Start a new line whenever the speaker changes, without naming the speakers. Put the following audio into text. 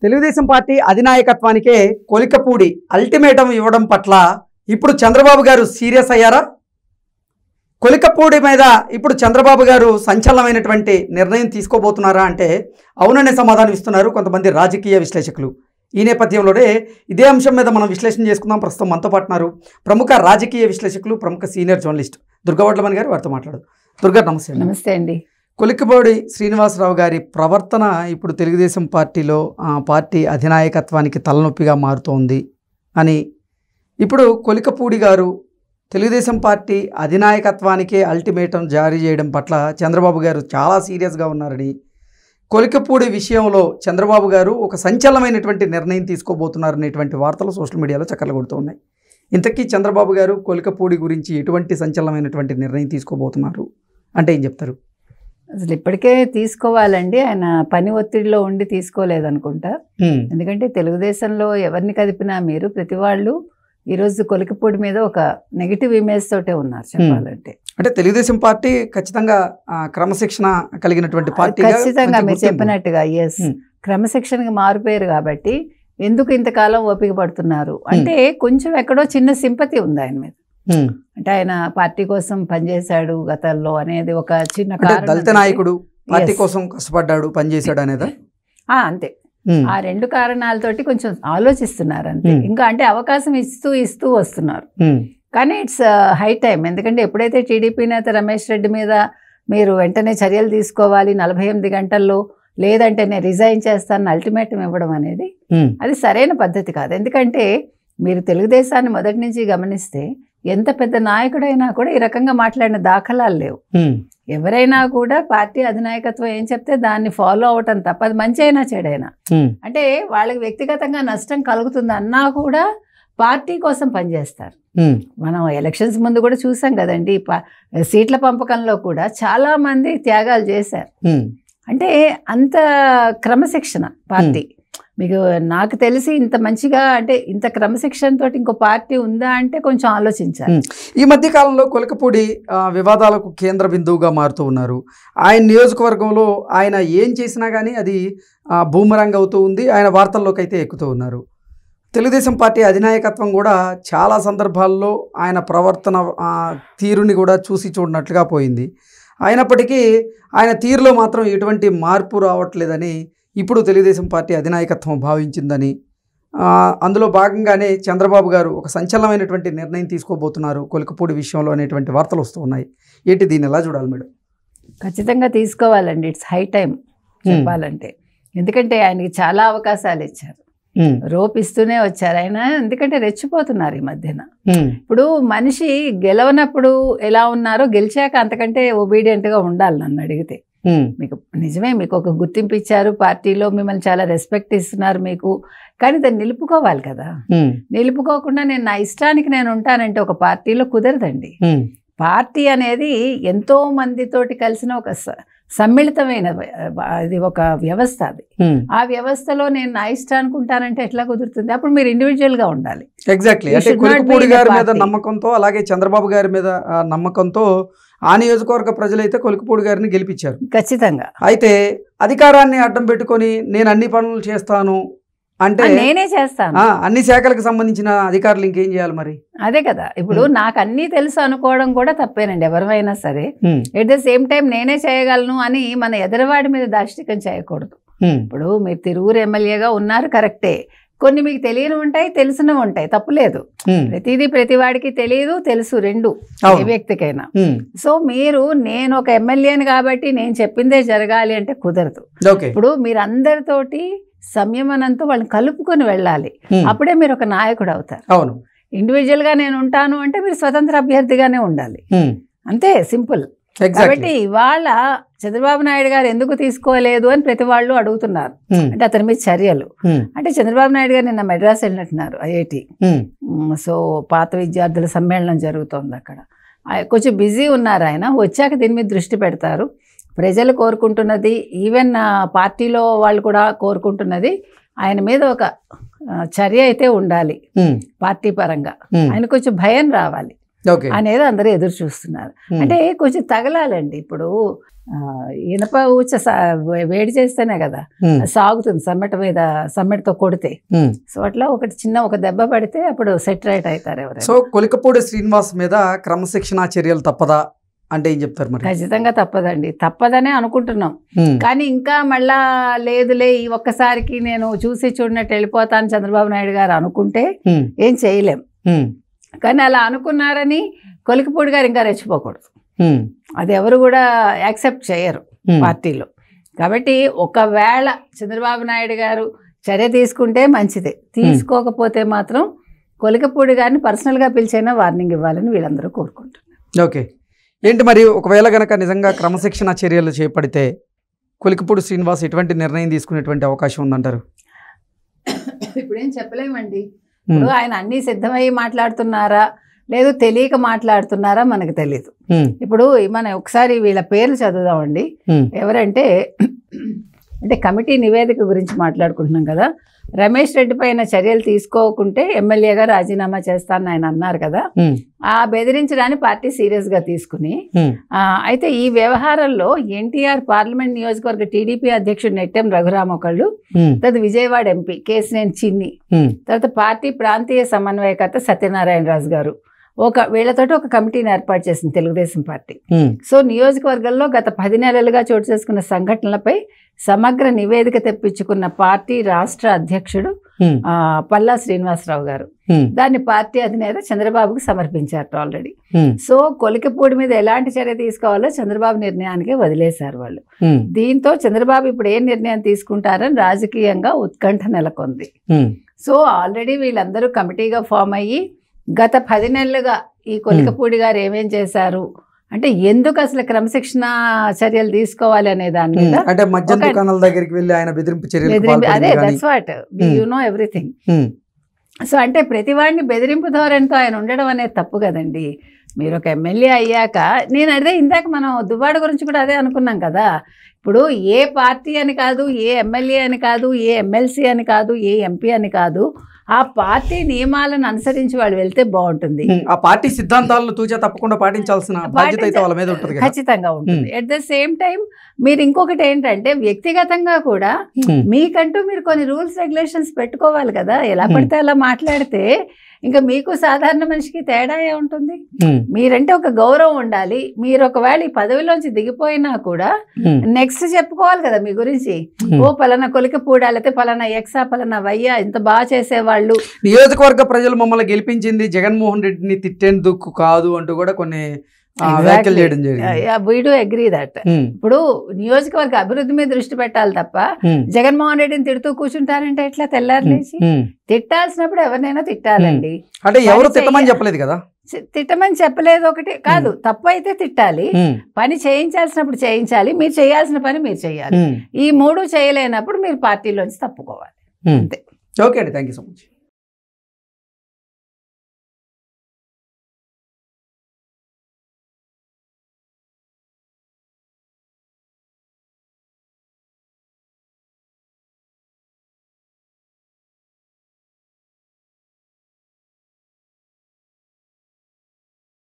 Telugu Desam party అధినాయకత్వానికే Kolikapudi ultimatum ఇవ్వడం పట్ల ఇప్పుడు చంద్రబాబు గారు సీరియస్ అయ్యారా? కొలికపూడి మీద ఇప్పుడు చంద్రబాబు గారు సంచలనమైనటువంటి నిర్ణయం తీసుకోబోతున్నారా అంటే అవుననే సమాధానం ఇస్తున్నారు కొంతమంది రాజకీయ విశ్లేషకులు. ఈ నేపథ్యంలోనే ఇదే అంశం మీద మనం విశ్లేషణ చేసుకుందాం. ప్రస్తుతం మనతో పాటున్నారు ప్రముఖ రాజకీయ విశ్లేషకులు, ప్రముఖ సీనియర్ జర్నలిస్ట్ దుర్గవడ్లమణి గారు. వారితో మాట్లాడదు. దుర్గా, నమస్తే.
నమస్తే అండి.
కొలికపూడి శ్రీనివాసరావు గారి ప్రవర్తన ఇప్పుడు తెలుగుదేశం పార్టీలో పార్టీ అధినాయకత్వానికి తలనొప్పిగా మారుతోంది అని ఇప్పుడు కొలికపూడి గారు తెలుగుదేశం పార్టీ అధినాయకత్వానికే అల్టిమేటం జారీ చేయడం పట్ల చంద్రబాబు గారు చాలా సీరియస్గా ఉన్నారని, కొలికపూడి విషయంలో చంద్రబాబు గారు ఒక సంచలనమైనటువంటి నిర్ణయం తీసుకోబోతున్నారనేటువంటి వార్తలు సోషల్ మీడియాలో చక్కర్లు కొడుతూ ఉన్నాయి. ఇంతకీ చంద్రబాబు గారు కొలికపూడి గురించి ఎటువంటి సంచలనమైనటువంటి నిర్ణయం తీసుకోబోతున్నారు అంటే ఏం చెప్తారు?
అసలు ఇప్పటికే తీసుకోవాలండి. ఆయన పని ఒత్తిడిలో ఉండి తీసుకోలేదనుకుంటా. ఎందుకంటే తెలుగుదేశంలో ఎవరిని కదిపినా మీరు ప్రతి వాళ్ళు ఈరోజు కొలికపూడి మీద ఒక నెగిటివ్ ఇమేజ్ తోటే ఉన్నారు చెప్పాలంటే.
అంటే తెలుగుదేశం పార్టీ ఖచ్చితంగా క్రమశిక్షణ కలిగినటువంటి పార్టీ.
ఖచ్చితంగా మీరు చెప్పినట్టుగా ఎస్, క్రమశిక్షణకి మారిపోయారు కాబట్టి ఎందుకు ఇంతకాలం ఓపిక పడుతున్నారు అంటే కొంచెం ఎక్కడో చిన్న సింపతి ఉంది ఆయన మీద. అంటే ఆయన పార్టీ కోసం పనిచేశాడు గతంలో అనేది ఒక చిన్న
దళిత నాయకుడు, పార్టీ కోసం కష్టపడ్డాడు, పనిచేశాడు అనేది
అంతే. ఆ రెండు కారణాలతోటి కొంచెం ఆలోచిస్తున్నారు అంతే. ఇంకా అంటే అవకాశం ఇస్తూ వస్తున్నారు. కానీ ఇట్స్ హై టైం. ఎందుకంటే ఎప్పుడైతే టీడీపీ నేత రమేష్ రెడ్డి మీద మీరు వెంటనే చర్యలు తీసుకోవాలి 48 గంటల్లో, లేదంటే నేను రిజైన్ చేస్తాను అల్టిమేటం ఇవ్వడం అనేది అది సరైన పద్ధతి కాదు. ఎందుకంటే మీరు తెలుగుదేశాన్ని మొదటి నుంచి గమనిస్తే ఎంత పెద్ద నాయకుడైనా కూడా ఈ రకంగా మాట్లాడిన దాఖలాలు లేవు. ఎవరైనా కూడా పార్టీ అధినాయకత్వం ఏం చెప్తే దాన్ని ఫాలో అవటం తప్ప, అది మంచి అయినా చెడైనా, అంటే వాళ్ళకి వ్యక్తిగతంగా నష్టం కలుగుతుంది అన్నా కూడా పార్టీ కోసం పనిచేస్తారు. మనం ఎలక్షన్స్ ముందు కూడా చూసాం కదండి, సీట్ల పంపకంలో కూడా చాలా మంది త్యాగాలు చేశారు. అంటే అంత క్రమశిక్షణ పార్టీ. మీకు నాకు తెలిసి ఇంత మంచిగా అంటే ఇంత క్రమశిక్షణతో ఇంకో పార్టీ ఉందా అంటే కొంచెం ఆలోచించాలి.
ఈ మధ్య కాలంలో కొలికపూడి వివాదాలకు కేంద్ర బిందువుగా మారుతూ ఉన్నారు. ఆయన నియోజకవర్గంలో ఆయన ఏం చేసినా కానీ అది బూమరాంగ్ అవుతూ ఉంది. ఆయన వార్తల్లోకి అయితే ఎక్కుతూ ఉన్నారు. తెలుగుదేశం పార్టీ అధినాయకత్వం కూడా చాలా సందర్భాల్లో ఆయన ప్రవర్తన తీరుని కూడా చూసి చూడనట్లుగా పోయింది. అయినప్పటికీ ఆయన తీరులో మాత్రం ఎటువంటి మార్పు రావట్లేదని ఇప్పుడు తెలుగుదేశం పార్టీ అధినాయకత్వం భావించిందని, అందులో భాగంగానే చంద్రబాబు గారు ఒక సంచలనమైనటువంటి నిర్ణయం తీసుకోబోతున్నారు కొలికపూడి విషయంలో అనేటువంటి వార్తలు వస్తూ ఉన్నాయి. ఏంటి, దీన్ని ఎలా చూడాలి మేడం?
ఖచ్చితంగా తీసుకోవాలండి. ఇట్స్ హై టైం చెప్పాలంటే. ఎందుకంటే ఆయనకి చాలా అవకాశాలు ఇచ్చారు, రోపిస్తూనే వచ్చారు ఆయన. ఎందుకంటే రెచ్చిపోతున్నారు ఈ మధ్యన. ఇప్పుడు మనిషి గెలవనప్పుడు ఎలా ఉన్నారో గెలిచాక అంతకంటే ఒబీడియంట్గా ఉండాలి నన్ను అడిగితే. మీకు నిజమే, మీకు ఒక గుర్తింపు ఇచ్చారు పార్టీలో, మిమ్మల్ని చాలా రెస్పెక్ట్ ఇస్తున్నారు మీకు, కానీ దాన్ని నిలుపుకోవాలి కదా. నిలుపుకోకుండా నేను నా ఇష్టానికి నేను ఉంటానంటే ఒక పార్టీలో కుదరదండి. పార్టీ అనేది ఎంతో మందితోటి కలిసిన ఒక సమ్మిళితమైన అది ఒక వ్యవస్థ. అది ఆ వ్యవస్థలో నేను నా ఇష్టానికి ఉంటానంటే ఎట్లా కుదురుతుంది? అప్పుడు మీరు ఇండివిజువల్ గా ఉండాలి.
ఎగ్జాక్ట్లీ. అంటే కొలికపూడి గారి మీద నమ్మకంతో, అలాగే చంద్రబాబు గారి మీద నమ్మకంతో ఆ నియోజకవర్గ ప్రజలైతే కొలికపూడి గారిని గెలిపించారు
ఖచ్చితంగా.
అయితే అధికారాన్ని అడ్డం పెట్టుకొని నేను అన్ని పనులు చేస్తాను అంటే
నేనే చేస్తాను,
అన్ని శాఖలకు సంబంధించిన అధికారులు ఇంకేం చేయాలి మరి?
అదే కదా. ఇప్పుడు నాకు అన్నీ తెలుసు అనుకోవడం కూడా తప్పేనండి ఎవరైనా సరే. ఎట్ ద సేమ్ టైం నేనే చేయగలను అని మన ఎదరవాడి మీద దాష్టికం చేయకూడదు. ఇప్పుడు మీరు తిరువురు ఎమ్మెల్యేగా ఉన్నారు, కరెక్టే. కొన్ని మీకు తెలియని ఉంటాయి, తెలిసినవి ఉంటాయి, తప్పులేదు. ప్రతిదీ ప్రతివాడికి తెలియదు తెలుసు, రెండు ఏ వ్యక్తికైనా. సో మీరు నేను ఒక ఎమ్మెల్యేని కాబట్టి నేను చెప్పిందే జరగాలి అంటే కుదరదు. ఇప్పుడు మీరు అందరితోటి సంయమనంతో వాళ్ళని కలుపుకొని వెళ్ళాలి. అప్పుడే మీరు ఒక నాయకుడు అవుతారు.
అవును.
ఇండివిజువల్ గా నేను ఉంటాను అంటే మీరు స్వతంత్ర అభ్యర్థిగానే ఉండాలి, అంతే, సింపుల్. కాబట్టి ఇవాళ చంద్రబాబు నాయుడు గారు ఎందుకు తీసుకోలేదు అని ప్రతి వాళ్ళు అడుగుతున్నారు. అంటే అతని మీద చర్యలు అంటే చంద్రబాబు నాయుడు గారు నిన్న మెడ్రాస్ వెళ్ళినట్టున్నారు, ఐఐటి. సో పాత విద్యార్థుల సమ్మేళనం జరుగుతోంది అక్కడ. కొంచెం బిజీ ఉన్నారు ఆయన. వచ్చాక దీని మీద దృష్టి పెడతారు. ప్రజలు కోరుకుంటున్నది, ఈవెన్ పార్టీలో వాళ్ళు కూడా కోరుకుంటున్నది, ఆయన మీద ఒక చర్య అయితే ఉండాలి పార్టీ పరంగా. ఆయన కొంచెం భయం రావాలి అనేది అందరూ ఎదురు చూస్తున్నారు. అంటే కొంచెం తగలాలండి. ఇప్పుడు ఇనప ఊచ వేడి చేస్తేనే కదా సాగుతుంది సమ్మెటతో కొడితే. సో అట్లా ఒక దెబ్బ పడితే అప్పుడు సెట్ రైట్ అవుతారు ఎవరైనా.
సో కొలికపూడి శ్రీనివాస్ మీద క్రమశిక్షణా చర్యలు తప్పదా అంటే ఏం చెప్తారు మరి?
ఖచ్చితంగా తప్పదండి, తప్పదనే అనుకుంటున్నాం. కానీ ఇంకా మళ్ళా లేదులే ఈ ఒక్కసారికి నేను చూసి చూడనట్టు వెళ్ళిపోతాను చంద్రబాబు నాయుడు గారు అనుకుంటే ఏం చేయలేం. కానీ అలా అనుకున్నారని కొలికపూడి గారు ఇంకా రెచ్చిపోకూడదు, అది ఎవరు కూడా యాక్సెప్ట్ చేయరు పార్టీలో. కాబట్టి ఒకవేళ చంద్రబాబు నాయుడు గారు చర్య తీసుకుంటే మంచిదే, తీసుకోకపోతే మాత్రం కొలికపూడి గారిని పర్సనల్గా పిలిచైనా వార్నింగ్ ఇవ్వాలని వీళ్ళందరూ కోరుకుంటున్నారు.
ఓకే, ఏంటి మరి ఒకవేళ కనుక నిజంగా క్రమశిక్షణ చర్యలు చేపడితే కొలికపూడి శ్రీనివాస్ ఎటువంటి నిర్ణయం తీసుకునేటువంటి అవకాశం ఉందంటారు?
ఇప్పుడేం చెప్పలేమండి. ఇప్పుడు ఆయన అన్నీ సిద్ధమై మాట్లాడుతున్నారా లేదు తెలియక మాట్లాడుతున్నారా మనకు తెలియదు. ఇప్పుడు మనం ఒకసారి వీళ్ళ పేర్లు చదువుదామండి. ఎవరంటే అంటే కమిటీ నివేదిక గురించి మాట్లాడుకుంటున్నాం కదా. రమేష్ రెడ్డి పైన చర్యలు తీసుకోకుంటే ఎమ్మెల్యేగా రాజీనామా చేస్తానని ఆయన అన్నారు కదా. ఆ బెదిరించడాన్ని పార్టీ సీరియస్గా తీసుకుని అయితే ఈ వ్యవహారంలో ఎన్టీఆర్ పార్లమెంట్ నియోజకవర్గ టీడీపీ అధ్యక్షుడు నెట్టెం రఘురామ్ ఒకళ్ళు, తర్వాత విజయవాడ ఎంపీ కేసినేని చిన్ని, తర్వాత పార్టీ ప్రాంతీయ సమన్వయకర్త సత్యనారాయణ రాజు గారు వీళ్ళతోటి ఒక కమిటీని ఏర్పాటు చేసింది తెలుగుదేశం పార్టీ. సో నియోజకవర్గంలో గత 10 నెలలుగా చోటు చేసుకున్న సంఘటనలపై సమగ్ర నివేదిక తెప్పించుకున్న పార్టీ రాష్ట్ర అధ్యక్షుడు పల్లా శ్రీనివాసరావు గారు దాన్ని పార్టీ అధినేత చంద్రబాబుకు సమర్పించారు ఆల్రెడీ. సో కొలికపూడి మీద ఎలాంటి చర్య తీసుకోవాలో చంద్రబాబు నిర్ణయానికే వదిలేశారు వాళ్ళు. దీంతో చంద్రబాబు ఇప్పుడు ఏం నిర్ణయం తీసుకుంటారని రాజకీయంగా ఉత్కంఠ నెలకొంది. సో ఆల్రెడీ వీళ్ళందరూ కమిటీగా ఫామ్ అయ్యి గత 10 నెలలుగా ఈ కొలికపూడి గారు ఏమేం చేశారు అంటే ఎందుకు అసలు క్రమశిక్షణ చర్యలు తీసుకోవాలి అనే దాని మీద,
అంటే మద్యం దుకాణాల దగ్గరికి వెళ్ళి ఆయన బెదిరింపు చర్యలు,
అదే that's what you know everything. So అంటే ప్రతి వాడిని బెదిరింపు ధోరణితో ఆయన ఉండడం అనేది తప్పు కదండి. మీరు ఒక ఎమ్మెల్యే అయ్యాక అదే ఇందాక మనం దువ్వాడ గురించి కూడా అదే అనుకున్నాం కదా. ఇప్పుడు ఏ పార్టీ అని కాదు, ఏ ఎమ్మెల్యే అని కాదు, ఏ ఎమ్మెల్సీ అని కాదు, ఏ ఎంపీ అని కాదు, ఆ పార్టీ నియమాలను అనుసరించి వాళ్ళు వెళ్తే బాగుంటుంది.
ఆ పార్టీ సిద్ధాంతాలను తూచా తప్పకుండా పాటించాల్సిన బాధ్యత అయితే వాళ్ళ మీద ఉంటుంది,
ఖచ్చితంగా ఉంటుంది. ఎట్ ద సేమ్ టైం మీరు ఇంకొకటి ఏంటంటే వ్యక్తిగతంగా కూడా మీకంటూ మీరు కొన్ని రూల్స్ రెగ్యులేషన్స్ పెట్టుకోవాలి కదా. ఎలా పడితే అలా మాట్లాడితే ఇంకా మీకు సాధారణ మనిషికి తేడా ఉంటుంది. మీరంటే ఒక గౌరవం ఉండాలి. మీరు ఒకవేళ ఈ పదవిలోంచి దిగిపోయినా కూడా నెక్స్ట్ చెప్పుకోవాలి కదా మీ గురించి. ఓ పలానా కొలికపూడాలైతే పలానా ఎక్సా పలానా వయ్యా ఇంత బాగా చేసేవాళ్ళు.
నియోజకవర్గ ప్రజలు మమ్మల్ని గెలిపించింది జగన్మోహన్ రెడ్డిని తిట్టేందుకు కాదు అంటూ కూడా కొన్ని వ్యాఖ్యలు చేయడం జరిగింది.
We do agree that. ఇప్పుడు నియోజకవర్గ అభివృద్ధి మీద దృష్టి పెట్టాలి తప్ప జగన్మోహన్ రెడ్డిని తిడుతూ కూర్చుంటారంటే ఎట్లా? తెల్లారు లేచి తిట్టాల్సినప్పుడు ఎవరినైనా తిట్టాలండి.
అంటే ఎవరు తిట్టమని చెప్పలేదు కదా,
తిట్టమని చెప్పలేదు. ఒకటి కాదు, తప్పు అయితే తిట్టాలి, పని చేయించాల్సినప్పుడు చేయించాలి, మీరు చేయాల్సిన పని మీరు చేయాలి. ఈ 3 చేయలేనప్పుడు మీరు పార్టీలోంచి తప్పుకోవాలి అంతే.
ఓకే అండి, థ్యాంక్ యూ సో మచ్.